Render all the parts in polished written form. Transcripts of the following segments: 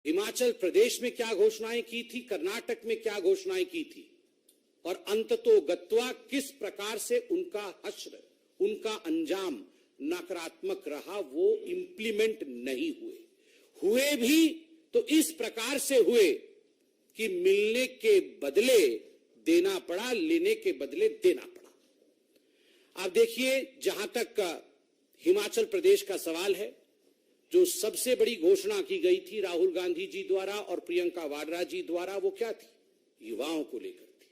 हिमाचल प्रदेश में क्या घोषणाएं की थी, कर्नाटक में क्या घोषणाएं की थी, और अंततोगत्वा किस प्रकार से उनका हश्र, उनका अंजाम नकारात्मक रहा, वो इंप्लीमेंट नहीं हुए भी तो इस प्रकार से हुए कि मिलने के बदले देना पड़ा, लेने के बदले देना पड़ा। अब देखिए, जहां तक हिमाचल प्रदेश का सवाल है, जो सबसे बड़ी घोषणा की गई थी राहुल गांधी जी द्वारा और प्रियंका वाड्रा जी द्वारा, वो क्या थी? युवाओं को लेकर थी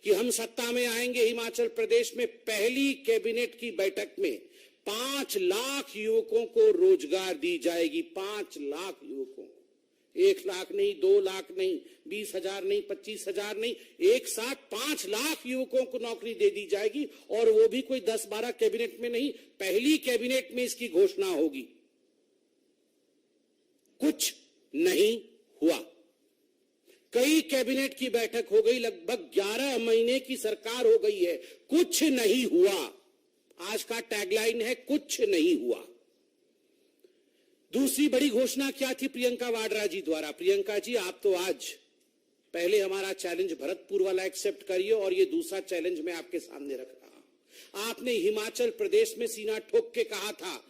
कि हम सत्ता में आएंगे। हिमाचल प्रदेश में पहली कैबिनेट की बैठक में 5 लाख युवकों को रोजगार दी जाएगी। 5 लाख युवकों को, 1 लाख नहीं, 2 लाख नहीं, 20,000 नहीं, 25,000 नहीं, एक साथ 5 लाख युवकों को नौकरी दे दी जाएगी। और वो भी कोई 10-12 कैबिनेट में नहीं, पहली कैबिनेट में इसकी घोषणा होगी। कुछ नहीं हुआ। कई कैबिनेट की बैठक हो गई, लगभग 11 महीने की सरकार हो गई है, कुछ नहीं हुआ। आज का टैगलाइन है, कुछ नहीं हुआ। दूसरी बड़ी घोषणा क्या थी प्रियंका वाड्रा जी द्वारा? प्रियंका जी, आप तो आज पहले हमारा चैलेंज भरतपुर वाला एक्सेप्ट करिए, और ये दूसरा चैलेंज मैं आपके सामने रख रहा हूं। आपने हिमाचल प्रदेश में सीना ठोक के कहा था,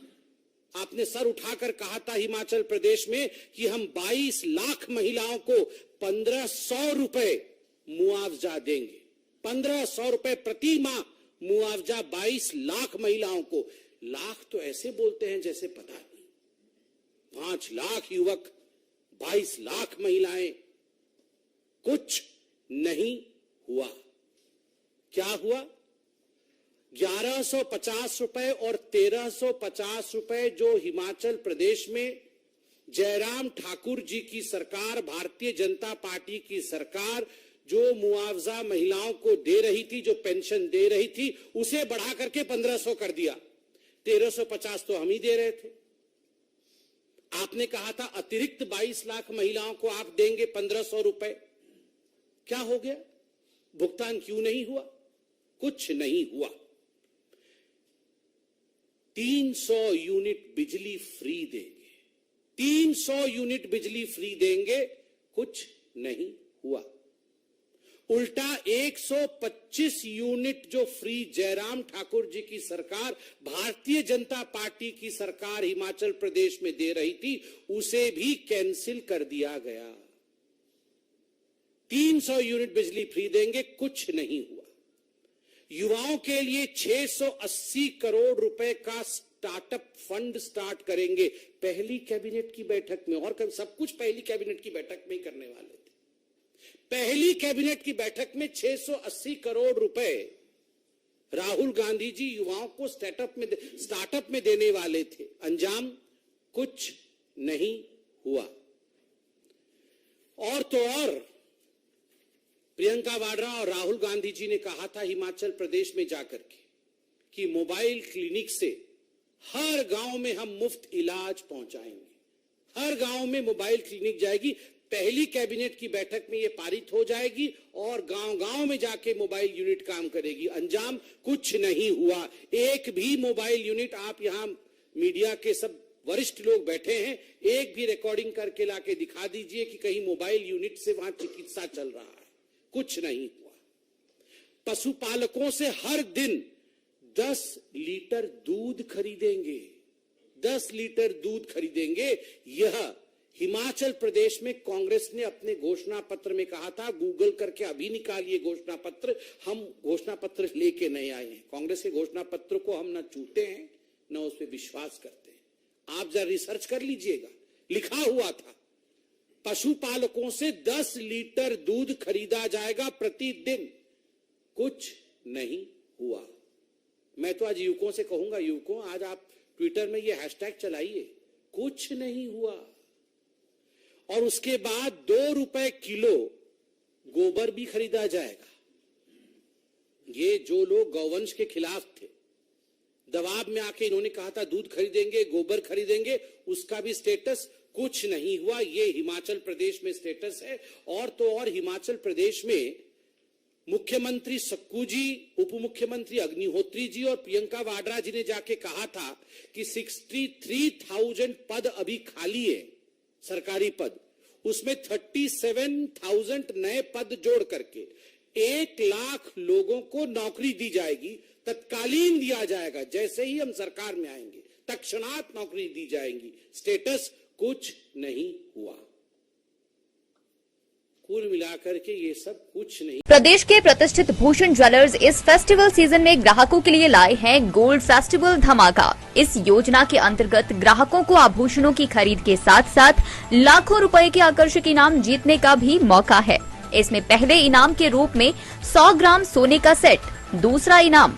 आपने सर उठाकर कहा था हिमाचल प्रदेश में कि हम 22 लाख महिलाओं को 1,500 रुपए मुआवजा देंगे। 1,500 रुपए प्रति माह मुआवजा 22 लाख महिलाओं को। लाख तो ऐसे बोलते हैं जैसे पता नहीं। 5 लाख युवक, 22 लाख महिलाएं, कुछ नहीं हुआ। क्या हुआ? 1150 रुपए और 1350 रुपए जो हिमाचल प्रदेश में जयराम ठाकुर जी की सरकार, भारतीय जनता पार्टी की सरकार जो मुआवजा महिलाओं को दे रही थी, जो पेंशन दे रही थी, उसे बढ़ा करके 1,500 कर दिया। 1350 तो हम ही दे रहे थे। आपने कहा था अतिरिक्त 22 लाख महिलाओं को आप देंगे 1,500 रुपए। क्या हो गया? भुगतान क्यों नहीं हुआ? कुछ नहीं हुआ। 300 यूनिट बिजली फ्री देंगे, 300 यूनिट बिजली फ्री देंगे, कुछ नहीं हुआ। उल्टा 125 यूनिट जो फ्री जयराम ठाकुर जी की सरकार, भारतीय जनता पार्टी की सरकार हिमाचल प्रदेश में दे रही थी, उसे भी कैंसिल कर दिया गया। 300 यूनिट बिजली फ्री देंगे, कुछ नहीं हुआ। युवाओं के लिए 680 करोड़ रुपए का स्टार्टअप फंड स्टार्ट करेंगे, पहली कैबिनेट की बैठक में। और सब कुछ पहली कैबिनेट की बैठक में ही करने वाले थे। पहली कैबिनेट की बैठक में 680 करोड़ रुपए राहुल गांधी जी युवाओं को स्टार्टअप में देने वाले थे। अंजाम कुछ नहीं हुआ। और तो और प्रियंका वाड्रा और राहुल गांधी जी ने कहा था हिमाचल प्रदेश में जाकर के कि मोबाइल क्लिनिक से हर गांव में हम मुफ्त इलाज पहुंचाएंगे। हर गांव में मोबाइल क्लिनिक जाएगी। पहली कैबिनेट की बैठक में यह पारित हो जाएगी और गांव-गांव में जाके मोबाइल यूनिट काम करेगी। अंजाम कुछ नहीं हुआ। एक भी मोबाइल यूनिट, आप यहां मीडिया के सब वरिष्ठ लोग बैठे हैं, एक भी रिकॉर्डिंग करके लाके दिखा दीजिए कि कहीं मोबाइल यूनिट से वहां चिकित्सा चल रहा है। कुछ नहीं हुआ। पशुपालकों से हर दिन 10 लीटर दूध खरीदेंगे, 10 लीटर दूध खरीदेंगे। यह हिमाचल प्रदेश में कांग्रेस ने अपने घोषणा पत्र में कहा था। गूगल करके अभी निकालिए घोषणा पत्र। हम घोषणा पत्र लेके नहीं आए हैं। कांग्रेस के घोषणा पत्र को हम न छूते हैं, न उस पर विश्वास करते हैं। आप जरा रिसर्च कर लीजिएगा, लिखा हुआ था पशुपालकों से 10 लीटर दूध खरीदा जाएगा प्रतिदिन। कुछ नहीं हुआ। मैं तो आज युवकों से कहूंगा, युवकों आज आप ट्विटर में ये हैशटैग चलाइए, कुछ नहीं हुआ। और उसके बाद 2 रुपए किलो गोबर भी खरीदा जाएगा। ये जो लोग गौवंश के खिलाफ थे, दबाव में आके इन्होंने कहा था दूध खरीदेंगे, गोबर खरीदेंगे, उसका भी स्टेटस कुछ नहीं हुआ। ये हिमाचल प्रदेश में स्टेटस है। और तो और हिमाचल प्रदेश में मुख्यमंत्री सक्कू जी, उप मुख्यमंत्री अग्निहोत्री जी और प्रियंका वाड्रा जी ने जाके कहा था कि 63,000 पद अभी खाली है, सरकारी पद। उसमें 37,000 नए पद जोड़ करके 1 लाख लोगों को नौकरी दी जाएगी, तत्कालीन दिया जाएगा। जैसे ही हम सरकार में आएंगे तत्क्षणात नौकरी दी जाएगी। स्टेटस कुछ नहीं हुआ। कुल मिलाकर के ये सब कुछ नहीं। प्रदेश के प्रतिष्ठित भूषण ज्वेलर्स इस फेस्टिवल सीजन में ग्राहकों के लिए लाए हैं गोल्ड फेस्टिवल धमाका। इस योजना के अंतर्गत ग्राहकों को आभूषणों की खरीद के साथ साथ लाखों रुपए के आकर्षक इनाम जीतने का भी मौका है। इसमें पहले इनाम के रूप में 100 ग्राम सोने का सेट, दूसरा इनाम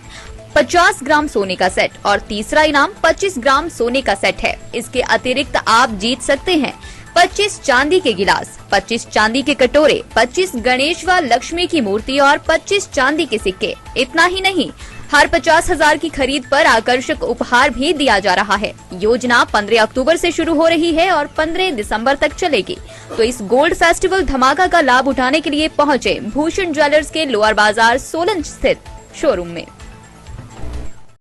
50 ग्राम सोने का सेट और तीसरा इनाम 25 ग्राम सोने का सेट है। इसके अतिरिक्त आप जीत सकते हैं 25 चांदी के गिलास, 25 चांदी के कटोरे, 25 गणेश व लक्ष्मी की मूर्ति और 25 चांदी के सिक्के। इतना ही नहीं, हर 50,000 की खरीद पर आकर्षक उपहार भी दिया जा रहा है। योजना 15 अक्टूबर से शुरू हो रही है और 15 दिसंबर तक चलेगी। तो इस गोल्ड फेस्टिवल धमाका का लाभ उठाने के लिए पहुंचे भूषण ज्वेलर्स के लोअर बाजार सोलन स्थित शोरूम में।